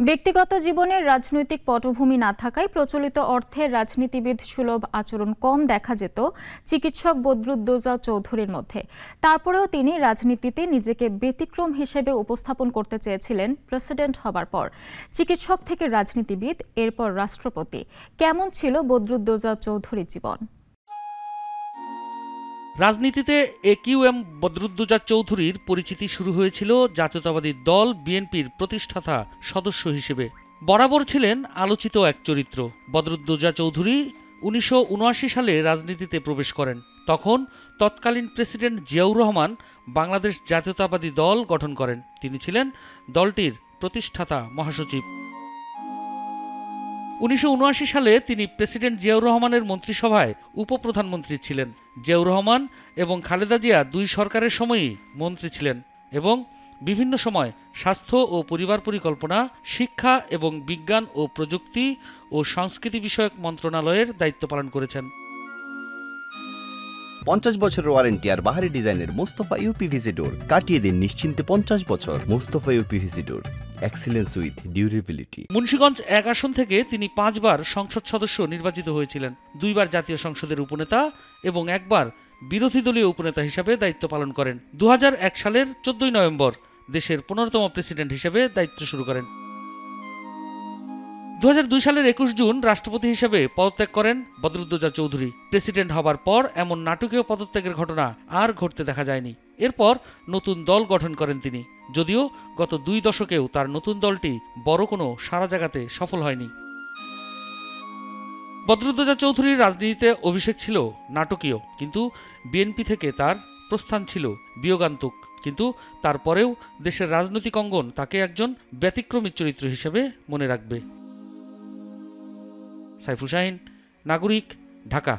ব্যক্তিগত জীবনের রাজনৈতিক পটভূমি না থাকায় প্রচলিত অর্থে রাজনীতিবিদ সুলভ আচরণ কম দেখা যেত চিকিৎসক বদরুদ্দোজা চৌধুরীর মধ্যে। তারপরেও তিনি রাজনীতিতে নিজেকে ব্যতিক্রম হিসেবে উপস্থাপন করতে চেয়েছিলেন প্রেসিডেন্ট হবার পর। চিকিৎসক থেকে রাজনীতিবিদ, এরপর রাষ্ট্রপতি। কেমন ছিল বদরুদ্দোজা চৌধুরীর জীবন? রাজনীতিতে AQM বদরুদ্দোজা চৌধুরীর পরিচিতি শুরু হয়েছিল জাতীয়তাবাদী দল বিএনপির প্রতিষ্ঠাতা সদস্য হিসেবে। বরাবর ছিলেন আলোচিত এক চরিত্র। বদরুদ্দোজা চৌধুরী 1979 সালে রাজনীতিতে প্রবেশ করেন। তখন তৎকালীন প্রেসিডেন্ট জিয়াউর রহমান বাংলাদেশ জাতীয়তাবাদী দল গঠন করেন। তিনি ছিলেন দলটির প্রতিষ্ঠাতা মহাসচিব। 1979 সালে তিনি প্রেসিডেন্ট জিয়াউর রহমানের মন্ত্রিসভায় উপপ্রধানমন্ত্রী ছিলেন। জিয়াউর রহমান এবং খালেদা জিয়া দুই সরকারের সময়ই মন্ত্রী ছিলেন এবং বিভিন্ন সময় স্বাস্থ্য ও পরিবার পরিকল্পনা, শিক্ষা এবং বিজ্ঞান ও প্রযুক্তি ও সংস্কৃতি বিষয়ক মন্ত্রণালয়ের দায়িত্ব পালন করেছেন। 50 বছরের ওয়ারেন্টি আর বাহারি ডিজাইনের মুস্তফা ইউপিভিসি ডোর কাটিয়ে দিন নিশ্চিন্তে 50 বছর। Mustafa uPVC door, excellence with durability. Munshiganj 1 আসন থেকে তিনি 5 বার সংসদ সদস্য নির্বাচিত হয়েছিলেন, 2 বার জাতীয় সংসদের উপনেতা এবং 1 বার বিরোধী দলীয় উপনেতা হিসেবে দায়িত্ব পালন করেন। 2001 সালের 14 নভেম্বর দেশের 15তম প্রেসিডেন্ট হিসেবে দায়িত্ব শুরু করেন। 2002 সালের 21 জুন রাষ্ট্রপতি হিসেবে পদত্যাগ করেন বদরুদ্দোজা চৌধুরী। প্রেসিডেন্ট হবার পর এমন নাটকীয় পদত্যাগের ঘটনা আর ঘটতে দেখা যায়নি। এরপর নতুন দল গঠন করেন তিনি, যদিও গত 2 দশকেও তার নতুন দলটি বড় কোনো সাড়া জাগাতে সফল হয়নি। বদরুদ্দোজা চৌধুরীর রাজনীতিতে অভিষেক ছিল নাটকীয়, কিন্তু বিএনপি থেকে তার প্রস্থান ছিল বিয়োগান্তক। কিন্তু তারপরেও দেশের রাজনৈতিক অঙ্গন তাকে একজন ব্যতিক্রমী চরিত্র হিসেবে মনে রাখবে। সাইফুল শাহীন, নাগরিক, ঢাকা।